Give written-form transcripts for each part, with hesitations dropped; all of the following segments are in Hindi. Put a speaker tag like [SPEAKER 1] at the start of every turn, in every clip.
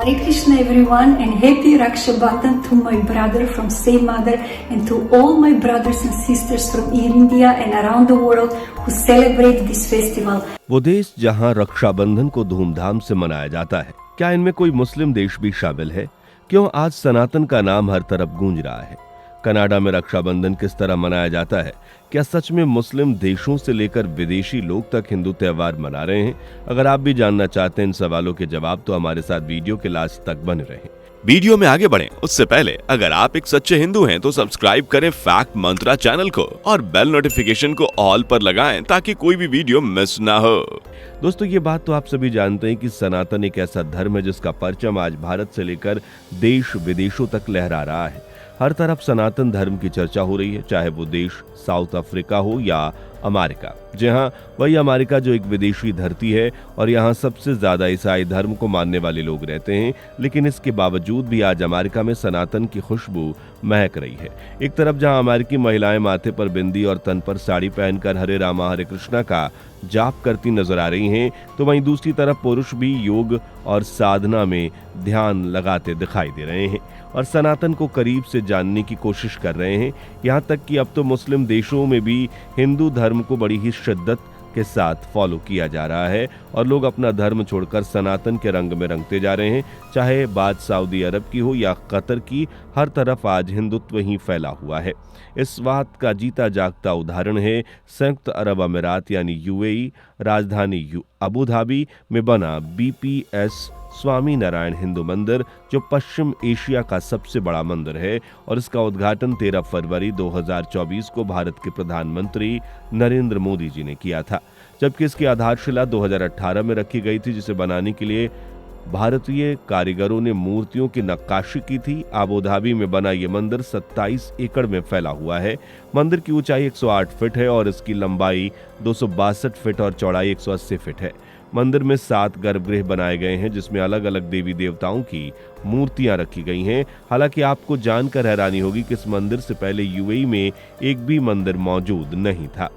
[SPEAKER 1] Hare Krishna everyone and happy Raksha Bandhan to my brother from same mother and to all my brothers and sisters from India and around the world who celebrate this festival.
[SPEAKER 2] वो देश जहां रक्षाबंधन को धूमधाम से मनाया जाता है, क्या इनमें कोई मुस्लिम देश भी शामिल है? क्यों आज सनातन का नाम हर तरफ गूंज रहा है? कनाडा में रक्षाबंधन किस तरह मनाया जाता है? क्या सच में मुस्लिम देशों से लेकर विदेशी लोग तक हिंदू त्योहार मना रहे हैं? अगर आप भी जानना चाहते हैं इन सवालों के जवाब तो हमारे साथ वीडियो के लास्ट तक बने रहें।
[SPEAKER 3] वीडियो में आगे बढ़ें उससे पहले अगर आप एक सच्चे हिंदू हैं तो सब्सक्राइब करें फैक्ट मंत्रा चैनल को और बेल नोटिफिकेशन को ऑल पर लगाएं ताकि कोई भी वीडियो मिस ना हो।
[SPEAKER 2] दोस्तों, ये बात तो आप सभी जानते हैं कि सनातन एक ऐसा धर्म है जिसका परचम आज भारत से लेकर देश विदेशों तक लहरा रहा है। हर तरफ सनातन धर्म की चर्चा हो रही है, चाहे वो देश साउथ अफ्रीका हो या अमेरिका। जी हाँ, वही अमेरिका जो एक विदेशी धरती है और यहाँ सबसे ज्यादा ईसाई धर्म को मानने वाले लोग रहते हैं, लेकिन इसके बावजूद भी आज अमेरिका में सनातन की खुशबू महक रही है। एक तरफ जहाँ अमेरिकी महिलाएं माथे पर बिंदी और तन पर साड़ी पहनकर हरे रामा हरे कृष्णा का जाप करती नजर आ रही हैं, तो वहीं दूसरी तरफ पुरुष भी योग और साधना में ध्यान लगाते दिखाई दे रहे हैं और सनातन को करीब से जानने की कोशिश कर रहे हैं। यहाँ तक कि अब तो मुस्लिम देशों में भी हिंदू धर्म को बड़ी ही शिद्दत के साथ फॉलो किया जा रहा है और लोग अपना धर्म छोड़कर सनातन के रंग में रंगते जा रहे हैं। चाहे बात सऊदी अरब की हो या कतर की, हर तरफ आज हिंदुत्व ही फैला हुआ है। इस बात का जीता जागता उदाहरण है संयुक्त अरब अमीरात यानी यूएई राजधानी अबू धाबी में बना बीपीएस स्वामी नारायण हिंदू मंदिर, जो पश्चिम एशिया का सबसे बड़ा मंदिर है और इसका उद्घाटन 13 फरवरी 2024 को भारत के प्रधानमंत्री नरेंद्र मोदी जी ने किया था, जबकि इसकी आधारशिला 2018 में रखी गई थी, जिसे बनाने के लिए भारतीय कारीगरों ने मूर्तियों की नक्काशी की थी। अबू धाबी में बना ये मंदिर 27 एकड़ में फैला हुआ है। मंदिर की ऊंचाई 108 फीट है और इसकी लंबाई 262 फीट और चौड़ाई 180 फीट है। मंदिर में 7 गर्भगृह बनाए गए हैं जिसमें अलग अलग देवी देवताओं की मूर्तियां रखी गई हैं। हालांकि आपको जानकर हैरानी होगी कि इस मंदिर से पहले यूएई में एक भी मंदिर मौजूद नहीं था,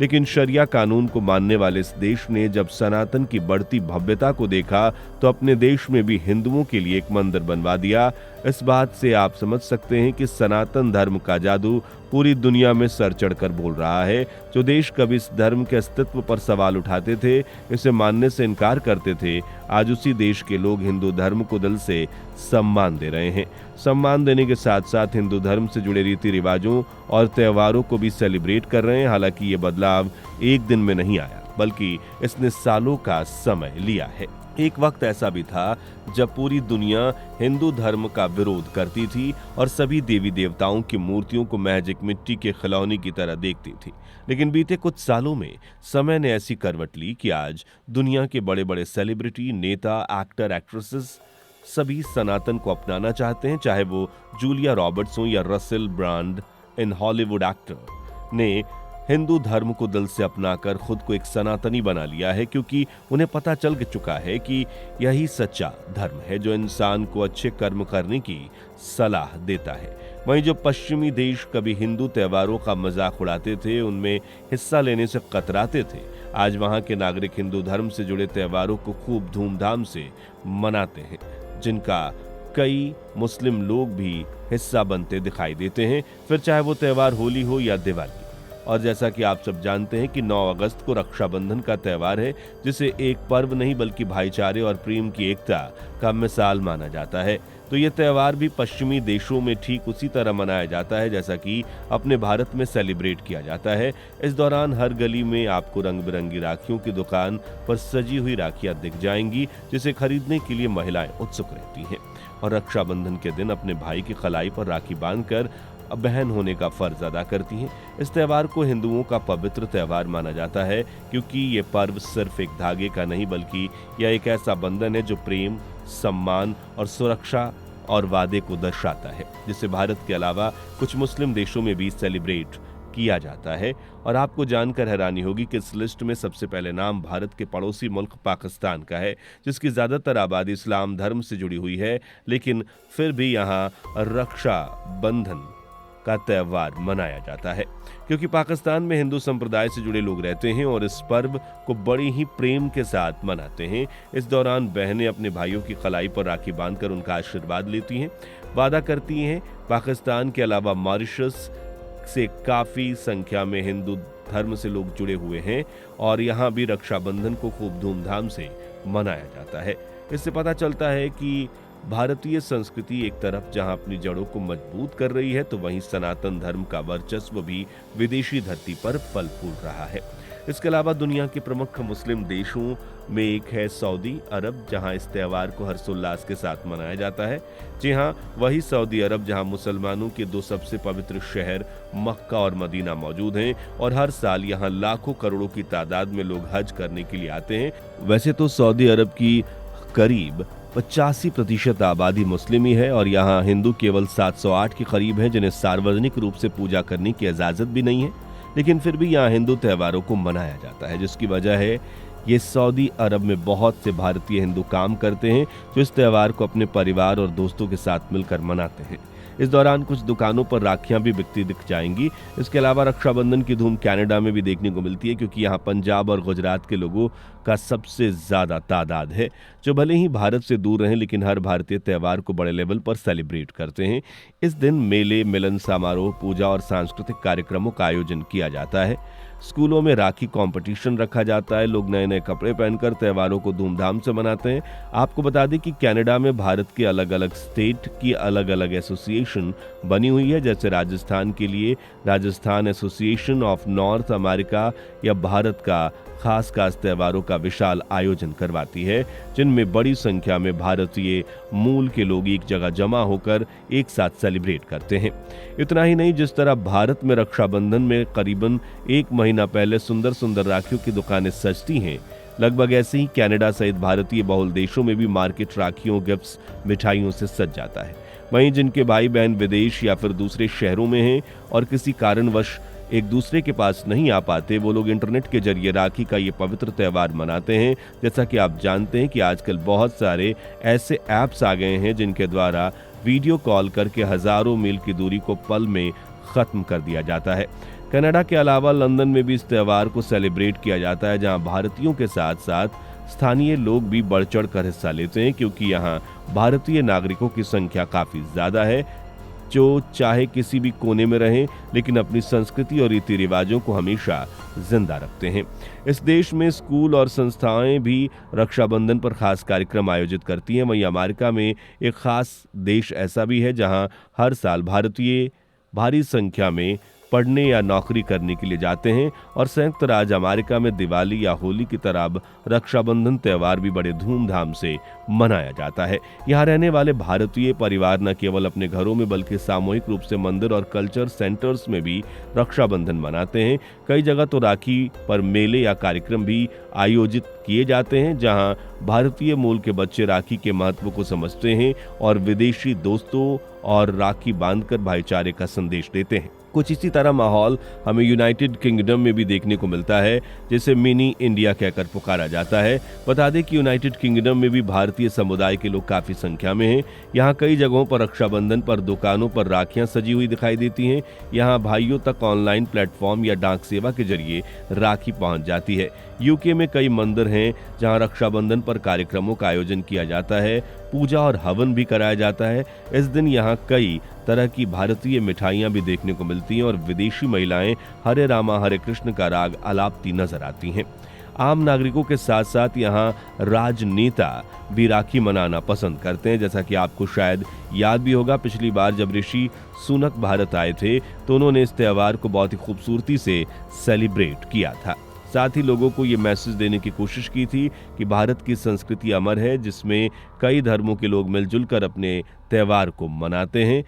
[SPEAKER 2] लेकिन शरिया कानून को मानने वाले इस देश ने जब सनातन की बढ़ती भव्यता को देखा तो अपने देश में भी हिंदुओं के लिए एक मंदिर बनवा दिया। इस बात से आप समझ सकते हैं कि सनातन धर्म का जादू पूरी दुनिया में सर चढ़कर बोल रहा है। जो देश कभी इस धर्म के अस्तित्व पर सवाल उठाते थे, इसे मानने से इनकार करते थे, आज उसी देश के लोग हिंदू धर्म को दिल से सम्मान दे रहे हैं। सम्मान देने के साथ साथ हिंदू धर्म से जुड़े रीति रिवाजों और त्योहारों को भी सेलिब्रेट कर रहे हैं। हालांकि ये बदलाव एक दिन में नहीं आया, बल्कि इसने सालों का समय लिया है। एक वक्त ऐसा भी था जब पूरी दुनिया हिंदू धर्म का विरोध करती थी और सभी देवी देवताओं की मूर्तियों को महज एक मिट्टी के खिलौने की तरह देखती थी। लेकिन बीते कुछ सालों में समय ने ऐसी करवट ली कि आज दुनिया के बड़े बड़े सेलिब्रिटी, नेता, एक्टर, एक्ट्रेसेस सभी सनातन को अपनाना चाहते हैं। चाहे वो जूलिया रॉबर्ट्स हो या Russell brand in Hollywood actor ने हिंदू धर्म को दिल से अपनाकर खुद को एक सनातनी बना लिया है, क्योंकि उन्हें पता चल चुका है कि यही सच्चा धर्म है जो इंसान को अच्छे कर्म करने की सलाह देता है। वहीं जो पश्चिमी देश कभी हिंदू त्योहारों का मजाक उड़ाते थे, उनमें हिस्सा लेने से कतराते थे, आज वहां के नागरिक हिंदू धर्म से जुड़े त्योहारों को खूब धूमधाम से मनाते हैं, जिनका कई मुस्लिम लोग भी हिस्सा बनते दिखाई देते हैं, फिर चाहे वो त्योहार होली हो या दिवाली। और जैसा कि आप सब जानते हैं कि 9 अगस्त को रक्षाबंधन का त्योहार है, जिसे एक पर्व नहीं बल्कि भाईचारे और प्रेम की एकता का मिसाल माना जाता है। तो ये त्योहार भी पश्चिमी देशों में ठीक उसी तरह मनाया जाता है जैसा कि अपने भारत में सेलिब्रेट किया जाता है। इस दौरान हर गली में आपको रंग बिरंगी राखियों की दुकान पर सजी हुई राखियां दिख जाएंगी, जिसे खरीदने के लिए महिलाएं उत्सुक रहती हैं और रक्षाबंधन के दिन अपने भाई की कलाई पर राखी बांधकर बहन होने का फर्ज अदा करती हैं। इस त्योहार को हिंदुओं का पवित्र त्योहार माना जाता है, क्योंकि ये पर्व सिर्फ एक धागे का नहीं बल्कि यह एक ऐसा बंधन है जो प्रेम, सम्मान और सुरक्षा और वादे को दर्शाता है, जिसे भारत के अलावा कुछ मुस्लिम देशों में भी सेलिब्रेट किया जाता है। और आपको जानकर हैरानी होगी कि इस लिस्ट में सबसे पहले नाम भारत के पड़ोसी मुल्क पाकिस्तान का है, जिसकी ज्यादातर आबादी इस्लाम धर्म से जुड़ी हुई है, लेकिन फिर भी यहाँ रक्षा बंधन का त्यौहार मनाया जाता है। क्योंकि पाकिस्तान में हिंदू संप्रदाय से जुड़े लोग रहते हैं और इस पर्व को बड़ी ही प्रेम के साथ मनाते हैं। इस दौरान बहनें अपने भाइयों की कलाई पर राखी बांधकर उनका आशीर्वाद लेती हैं, वादा करती हैं। पाकिस्तान के अलावा मॉरिशस से काफी संख्या में हिंदू धर्म से लोग जुड़े हुए हैं और यहाँ भी रक्षाबंधन को खूब धूमधाम से मनाया जाता है। इससे पता चलता है कि भारतीय संस्कृति एक तरफ जहां अपनी जड़ों को मजबूत कर रही है, तो वहीं सनातन धर्म का वर्चस्व भी विदेशी धरती पर फल फूल रहा है। इसके अलावा दुनिया के प्रमुख मुस्लिम देशों में एक है सऊदी अरब, जहां इस त्यौहार को हर्षोल्लास के साथ मनाया जाता है। जी हां, वही सऊदी अरब जहां मुसलमानों के दो सबसे पवित्र शहर मक्का और मदीना मौजूद हैं और हर साल यहां लाखों करोड़ों की तादाद में लोग हज करने के लिए आते हैं। वैसे तो सऊदी अरब की करीब 85% आबादी मुस्लिम ही है और यहाँ हिंदू केवल 708 के करीब हैं, जिन्हें सार्वजनिक रूप से पूजा करने की इजाजत भी नहीं है। लेकिन फिर भी यहाँ हिंदू त्योहारों को मनाया जाता है, जिसकी वजह है ये सऊदी अरब में बहुत से भारतीय हिंदू काम करते हैं जो इस त्यौहार को अपने परिवार और दोस्तों के साथ मिलकर मनाते हैं। इस दौरान कुछ दुकानों पर राखियां भी बिकती दिख जाएंगी। इसके अलावा रक्षाबंधन की धूम कनाडा में भी देखने को मिलती है, क्योंकि यहाँ पंजाब और गुजरात के लोगों का सबसे ज्यादा तादाद है, जो भले ही भारत से दूर रहें लेकिन हर भारतीय त्यौहार को बड़े लेवल पर सेलिब्रेट करते हैं। इस दिन मेले, मिलन समारोह, पूजा और सांस्कृतिक कार्यक्रमों का आयोजन किया जाता है। स्कूलों में राखी कंपटीशन रखा जाता है। लोग नए नए कपड़े पहनकर त्योहारों को धूमधाम से मनाते हैं। आपको बता दें कि कनाडा में भारत के अलग अलग स्टेट की अलग अलग एसोसिएशन बनी हुई है। जैसे राजस्थान के लिए Rajasthan association of north America या भारत का खास त्योहारों का विशाल आयोजन करवाती है, जिनमें बड़ी संख्या में भारतीय मूल के लोग एक जगह जमा होकर एक साथ सेलिब्रेट करते हैं। इतना ही नहीं, जिस तरह भारत में रक्षाबंधन में करीबन एक महीना पहले सुंदर सुंदर राखियों की दुकानें सजती हैं, लगभग ऐसे ही कनाडा सहित भारतीय बहुल देशों में भी मार्केट राखियों, गिफ्ट्स, मिठाइयों से सज जाता है। वहीं जिनके भाई बहन विदेश या फिर दूसरे शहरों में हैं और किसी कारणवश एक दूसरे के पास नहीं आ पाते, वो लोग इंटरनेट के जरिए राखी का ये पवित्र त्यौहार मनाते हैं। जैसा कि आप जानते हैं कि आजकल बहुत सारे ऐसे ऐप्स आ गए हैं जिनके द्वारा वीडियो कॉल करके हजारों मील की दूरी को पल में खत्म कर दिया जाता है। कनाडा के अलावा लंदन में भी इस त्यौहार को सेलिब्रेट किया जाता है, जहां भारतीयों के साथ साथ स्थानीय लोग भी बढ़ चढ़ कर हिस्सा लेते हैं, क्योंकि यहाँ भारतीय नागरिकों की संख्या काफी ज्यादा है, जो चाहे किसी भी कोने में रहें लेकिन अपनी संस्कृति और रीति रिवाजों को हमेशा जिंदा रखते हैं। इस देश में स्कूल और संस्थाएं भी रक्षाबंधन पर खास कार्यक्रम आयोजित करती हैं। वहीं अमेरिका में एक खास देश ऐसा भी है जहां हर साल भारतीय भारी संख्या में पढ़ने या नौकरी करने के लिए जाते हैं और संयुक्त राज्य अमेरिका में दिवाली या होली की तरह अब रक्षाबंधन त्यौहार भी बड़े धूमधाम से मनाया जाता है। यहाँ रहने वाले भारतीय परिवार न केवल अपने घरों में बल्कि सामूहिक रूप से मंदिर और कल्चर सेंटर्स में भी रक्षाबंधन मनाते हैं। कई जगह तो राखी पर मेले या कार्यक्रम भी आयोजित किए जाते हैं, जहां भारतीय मूल के बच्चे राखी के महत्व को समझते हैं और विदेशी दोस्तों और राखी बांधकर भाईचारे का संदेश देते हैं। कुछ इसी तरह माहौल हमें यूनाइटेड किंगडम में भी देखने को मिलता है, जिसे मिनी इंडिया कहकर पुकारा जाता है। बता दें कि यूनाइटेड किंगडम में भी भारतीय समुदाय के लोग काफी संख्या में हैं। यहाँ कई जगहों पर रक्षाबंधन पर दुकानों पर राखियां सजी हुई दिखाई देती हैं। यहाँ भाइयों तक ऑनलाइन प्लेटफॉर्म या डाक सेवा के जरिए राखी पहुंच जाती है। यूके में कई मंदिर हैं जहां रक्षाबंधन पर कार्यक्रमों का आयोजन किया जाता है, पूजा और हवन भी कराया जाता है। इस दिन यहाँ कई तरह की भारतीय मिठाइयां भी देखने को मिलती हैं और विदेशी महिलाएं हरे रामा हरे कृष्ण का राग आलापती नजर आती हैं। आम नागरिकों के साथ साथ यहाँ राजनेता भी राखी मनाना पसंद करते हैं। जैसा कि आपको शायद याद भी होगा, पिछली बार जब ऋषि सुनक भारत आए थे तो उन्होंने इस त्यौहार को बहुत ही खूबसूरती से सेलिब्रेट किया था। साथ ही लोगों को ये मैसेज देने की कोशिश की थी कि भारत की संस्कृति अमर है, जिसमें कई धर्मों के लोग मिलजुल कर अपने त्यौहार को मनाते हैं।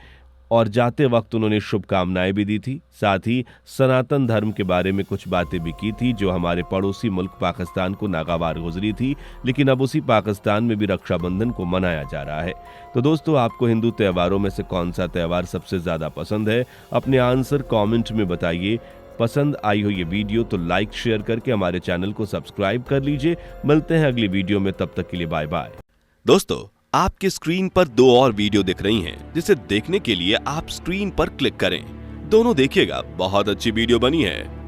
[SPEAKER 2] और जाते वक्त उन्होंने शुभकामनाएं भी दी थी। साथ ही सनातन धर्म के बारे में कुछ बातें भी की थी जो हमारे पड़ोसी मुल्क पाकिस्तान को नागवार गुजरी थी, लेकिन अब उसी पाकिस्तान में भी रक्षाबंधन को मनाया जा रहा है। तो दोस्तों, आपको हिंदू त्योहारों में से कौन सा त्यौहार सबसे ज्यादा पसंद है? अपने आंसर कमेंट में बताइए। पसंद आई हो ये वीडियो तो लाइक शेयर करके हमारे चैनल को सब्सक्राइब कर लीजिए। मिलते हैं अगली वीडियो में, तब तक के लिए बाय बाय।
[SPEAKER 3] दोस्तों, आपकी स्क्रीन पर 2 और वीडियो दिख रही हैं, जिसे देखने के लिए आप स्क्रीन पर क्लिक करें। दोनों देखिएगा, बहुत अच्छी वीडियो बनी है।